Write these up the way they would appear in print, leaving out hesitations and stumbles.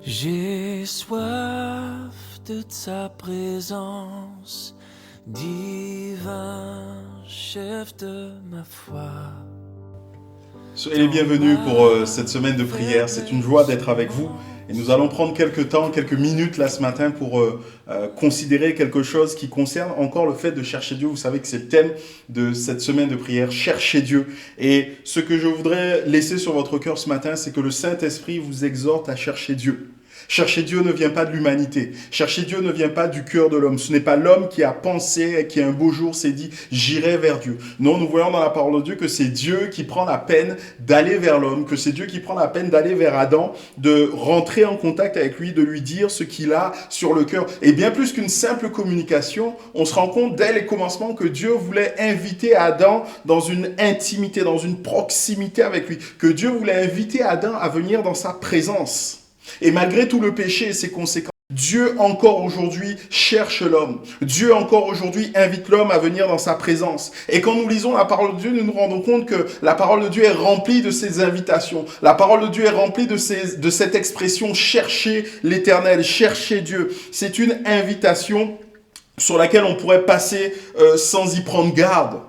J'ai soif de ta présence, divin chef de ma foi. Soyez les bienvenus pour cette semaine de prière. C'est une joie d'être avec vous. Et nous allons prendre quelques temps, quelques minutes là ce matin pour considérer quelque chose qui concerne encore le fait de chercher Dieu. Vous savez que c'est le thème de cette semaine de prière, chercher Dieu. Et ce que je voudrais laisser sur votre cœur ce matin, c'est que le Saint-Esprit vous exhorte à chercher Dieu. Chercher Dieu ne vient pas de l'humanité. Chercher Dieu ne vient pas du cœur de l'homme. Ce n'est pas l'homme qui a pensé, qui un beau jour s'est dit « j'irai vers Dieu ». Non, nous voyons dans la parole de Dieu que c'est Dieu qui prend la peine d'aller vers l'homme, que c'est Dieu qui prend la peine d'aller vers Adam, de rentrer en contact avec lui, de lui dire ce qu'il a sur le cœur. Et bien plus qu'une simple communication, on se rend compte dès les commencements que Dieu voulait inviter Adam dans une intimité, dans une proximité avec lui, que Dieu voulait inviter Adam à venir dans sa présence. Et malgré tout le péché et ses conséquences, Dieu encore aujourd'hui cherche l'homme. Dieu encore aujourd'hui invite l'homme à venir dans sa présence. Et quand nous lisons la parole de Dieu, nous nous rendons compte que la parole de Dieu est remplie de ces invitations. La parole de Dieu est remplie de cette expression « chercher l'Éternel »,« chercher Dieu ». C'est une invitation sur laquelle on pourrait passer sans y prendre garde.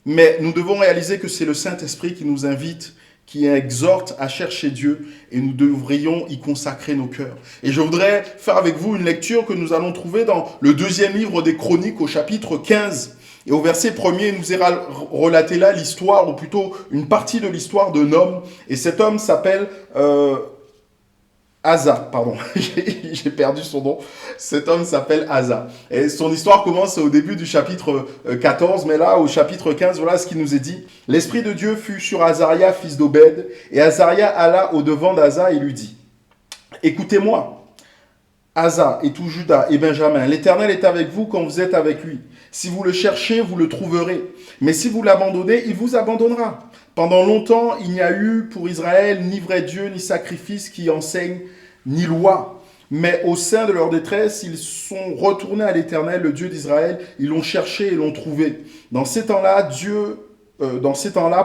Mais nous devons réaliser que c'est le Saint-Esprit qui nous invite, qui exhorte à chercher Dieu, et nous devrions y consacrer nos cœurs. Et je voudrais faire avec vous une lecture que nous allons trouver dans le deuxième livre des Chroniques au chapitre 15. Et au verset 1er, il nous est relaté là l'histoire, ou plutôt une partie de l'histoire d'un homme. Et cet homme s'appelle Asa, pardon, j'ai perdu son nom. Cet homme s'appelle Asa. Et son histoire commence au début du chapitre 14, mais là, au chapitre 15, voilà ce qu'il nous est dit. L'Esprit de Dieu fut sur Azaria, fils d'Obed, et Azaria alla au-devant d'Asa et lui dit, « Écoutez-moi, Asa et tout Juda et Benjamin, l'Éternel est avec vous quand vous êtes avec lui. Si vous le cherchez, vous le trouverez. Mais si vous l'abandonnez, il vous abandonnera. Pendant longtemps, il n'y a eu pour Israël ni vrai Dieu, ni sacrifice qui enseigne, ni loi. Mais au sein de leur détresse, ils sont retournés à l'Éternel, le Dieu d'Israël. Ils l'ont cherché et l'ont trouvé. Dans ces temps-là,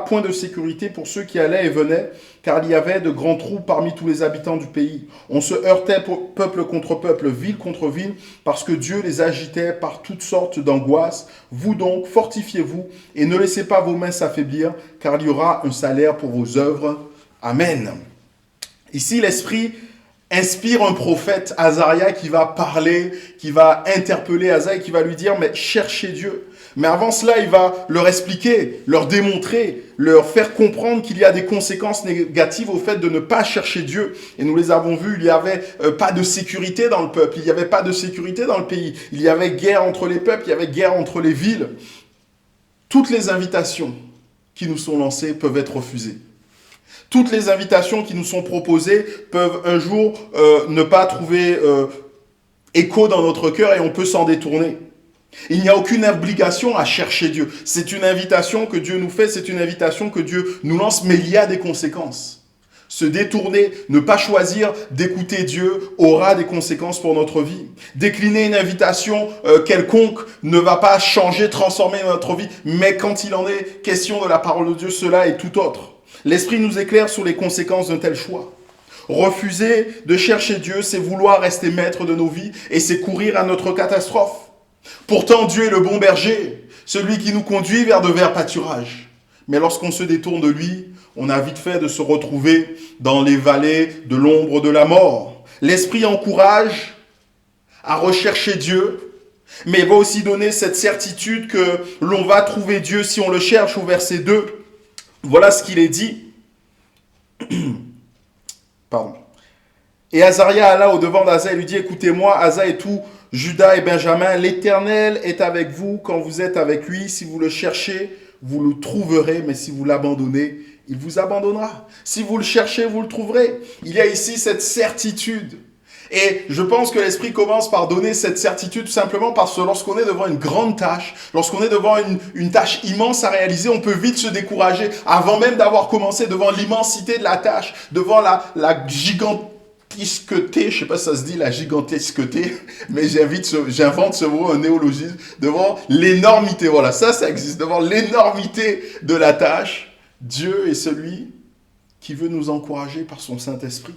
point de sécurité pour ceux qui allaient et venaient, car il y avait de grands trous parmi tous les habitants du pays. On se heurtait peuple contre peuple, ville contre ville, parce que Dieu les agitait par toutes sortes d'angoisses. Vous donc, fortifiez-vous et ne laissez pas vos mains s'affaiblir, car il y aura un salaire pour vos œuvres. Amen. Ici, l'Esprit inspire un prophète, Azaria, qui va parler, qui va interpeller Asa et qui va lui dire « mais cherchez Dieu ». Mais avant cela, il va leur expliquer, leur démontrer, leur faire comprendre qu'il y a des conséquences négatives au fait de ne pas chercher Dieu. Et nous les avons vus, il n'y avait pas de sécurité dans le peuple, il n'y avait pas de sécurité dans le pays. Il y avait guerre entre les peuples, il y avait guerre entre les villes. Toutes les invitations qui nous sont lancées peuvent être refusées. Toutes les invitations qui nous sont proposées peuvent un jour ne pas trouver écho dans notre cœur et on peut s'en détourner. Il n'y a aucune obligation à chercher Dieu. C'est une invitation que Dieu nous fait, c'est une invitation que Dieu nous lance, mais il y a des conséquences. Se détourner, ne pas choisir d'écouter Dieu aura des conséquences pour notre vie. Décliner une invitation quelconque ne va pas changer, transformer notre vie, mais quand il en est question de la parole de Dieu, cela est tout autre. L'Esprit nous éclaire sur les conséquences d'un tel choix. Refuser de chercher Dieu, c'est vouloir rester maître de nos vies et c'est courir à notre catastrophe. Pourtant, Dieu est le bon berger, celui qui nous conduit vers de verts pâturages. Mais lorsqu'on se détourne de lui, on a vite fait de se retrouver dans les vallées de l'ombre de la mort. L'Esprit encourage à rechercher Dieu, mais il va aussi donner cette certitude que l'on va trouver Dieu si on le cherche au verset 2. Voilà ce qu'il est dit. Pardon. Et Azaria alla au-devant d'Asa et lui dit, « Écoutez-moi, Asa et tout Juda et Benjamin, l'Éternel est avec vous quand vous êtes avec lui. Si vous le cherchez, vous le trouverez, mais si vous l'abandonnez, il vous abandonnera. Si vous le cherchez, vous le trouverez. » Il y a ici cette certitude. Et je pense que l'Esprit commence par donner cette certitude tout simplement parce que lorsqu'on est devant une grande tâche, lorsqu'on est devant une tâche immense à réaliser, on peut vite se décourager avant même d'avoir commencé, devant l'immensité de la tâche, devant la gigantesqueté, je ne sais pas si ça se dit la gigantesqueté, mais j'invente ce mot, un néologisme, devant l'énormité, voilà, ça existe, devant l'énormité de la tâche, Dieu est celui qui veut nous encourager par son Saint-Esprit.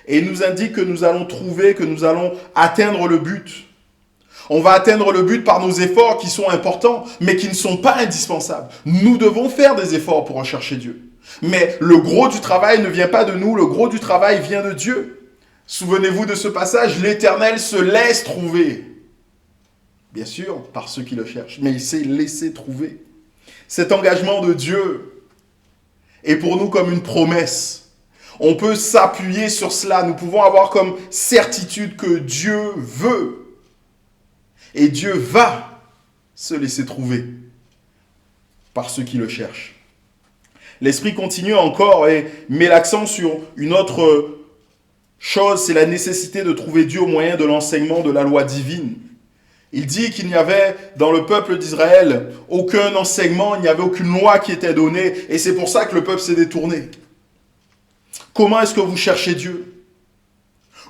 Et il nous indique que nous allons trouver, que nous allons atteindre le but. On va atteindre le but par nos efforts qui sont importants, mais qui ne sont pas indispensables. Nous devons faire des efforts pour rechercher Dieu. Mais le gros du travail ne vient pas de nous, le gros du travail vient de Dieu. Souvenez-vous de ce passage, l'Éternel se laisse trouver. Bien sûr, par ceux qui le cherchent, mais il s'est laissé trouver. Cet engagement de Dieu est pour nous comme une promesse. On peut s'appuyer sur cela. Nous pouvons avoir comme certitude que Dieu veut. Et Dieu va se laisser trouver par ceux qui le cherchent. L'Esprit continue encore et met l'accent sur une autre chose, c'est la nécessité de trouver Dieu au moyen de l'enseignement de la loi divine. Il dit qu'il n'y avait dans le peuple d'Israël aucun enseignement, il n'y avait aucune loi qui était donnée, et c'est pour ça que le peuple s'est détourné. Comment est-ce que vous cherchez Dieu?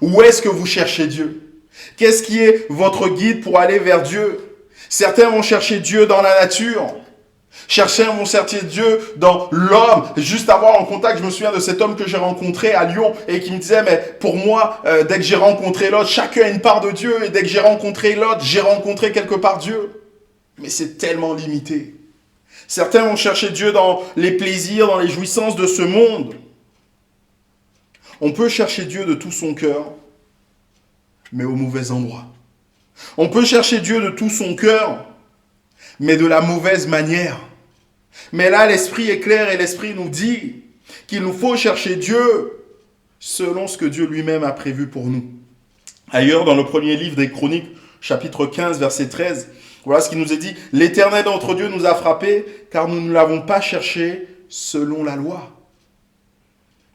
Où est-ce que vous cherchez Dieu? Qu'est-ce qui est votre guide pour aller vers Dieu? Certains vont chercher Dieu dans la nature. Certains vont chercher Dieu dans l'homme. Juste avoir en contact, je me souviens de cet homme que j'ai rencontré à Lyon et qui me disait, mais pour moi, dès que j'ai rencontré l'autre, chacun a une part de Dieu. Et dès que j'ai rencontré l'autre, j'ai rencontré quelque part Dieu. Mais c'est tellement limité. Certains vont chercher Dieu dans les plaisirs, dans les jouissances de ce monde. On peut chercher Dieu de tout son cœur, mais au mauvais endroit. On peut chercher Dieu de tout son cœur, mais de la mauvaise manière. Mais là, l'Esprit est clair et l'Esprit nous dit qu'il nous faut chercher Dieu selon ce que Dieu lui-même a prévu pour nous. Ailleurs, dans le premier livre des Chroniques, chapitre 15, verset 13, voilà ce qu'il nous est dit. « L'Éternel notre Dieu nous a frappés, car nous ne l'avons pas cherché selon la loi. »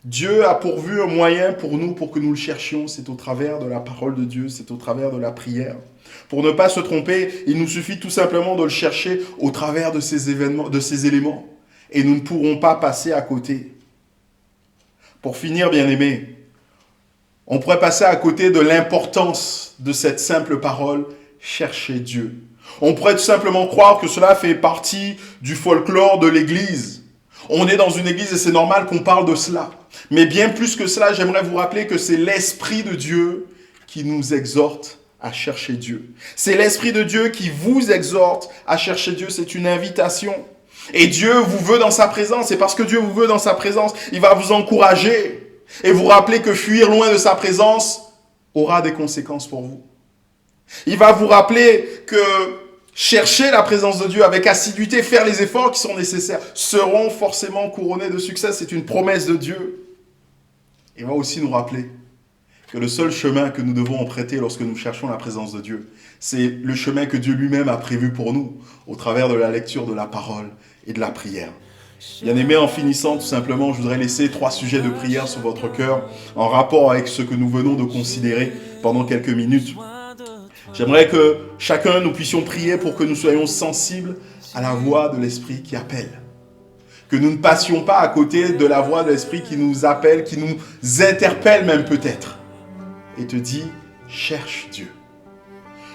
Dieu a pourvu un moyen pour nous, pour que nous le cherchions. C'est au travers de la parole de Dieu, c'est au travers de la prière. Pour ne pas se tromper, il nous suffit tout simplement de le chercher au travers de ces événements, de ces éléments. Et nous ne pourrons pas passer à côté. Pour finir, bien-aimés, on pourrait passer à côté de l'importance de cette simple parole, chercher Dieu. On pourrait tout simplement croire que cela fait partie du folklore de l'Église. On est dans une église et c'est normal qu'on parle de cela. Mais bien plus que cela, j'aimerais vous rappeler que c'est l'Esprit de Dieu qui nous exhorte à chercher Dieu. C'est l'Esprit de Dieu qui vous exhorte à chercher Dieu. C'est une invitation. Et Dieu vous veut dans sa présence. Et parce que Dieu vous veut dans sa présence, il va vous encourager et vous rappeler que fuir loin de sa présence aura des conséquences pour vous. Il va vous rappeler que chercher la présence de Dieu avec assiduité, faire les efforts qui sont nécessaires, seront forcément couronnés de succès. C'est une promesse de Dieu. Il va aussi nous rappeler que le seul chemin que nous devons emprunter lorsque nous cherchons la présence de Dieu, c'est le chemin que Dieu lui-même a prévu pour nous, au travers de la lecture de la parole et de la prière. Bien-aimés, en finissant, tout simplement, je voudrais laisser 3 sujets de prière sur votre cœur, en rapport avec ce que nous venons de considérer pendant quelques minutes. J'aimerais que chacun, nous puissions prier pour que nous soyons sensibles à la voix de l'Esprit qui appelle. Que nous ne passions pas à côté de la voix de l'Esprit qui nous appelle, qui nous interpelle même peut-être. Et te dit, cherche Dieu.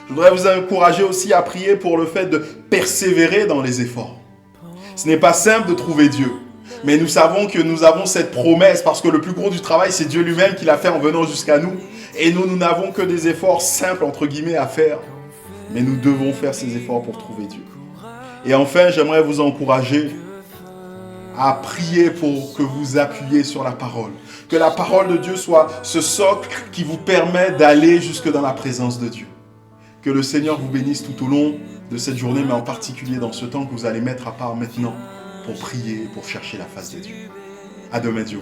Je voudrais vous encourager aussi à prier pour le fait de persévérer dans les efforts. Ce n'est pas simple de trouver Dieu. Mais nous savons que nous avons cette promesse parce que le plus gros du travail, c'est Dieu lui-même qui l'a fait en venant jusqu'à nous. Et nous n'avons que des efforts simples, entre guillemets, à faire. Mais nous devons faire ces efforts pour trouver Dieu. Et enfin, j'aimerais vous encourager à prier pour que vous appuyiez sur la parole. Que la parole de Dieu soit ce socle qui vous permet d'aller jusque dans la présence de Dieu. Que le Seigneur vous bénisse tout au long de cette journée, mais en particulier dans ce temps que vous allez mettre à part maintenant pour prier, pour chercher la face de Dieu. À demain, Dieu.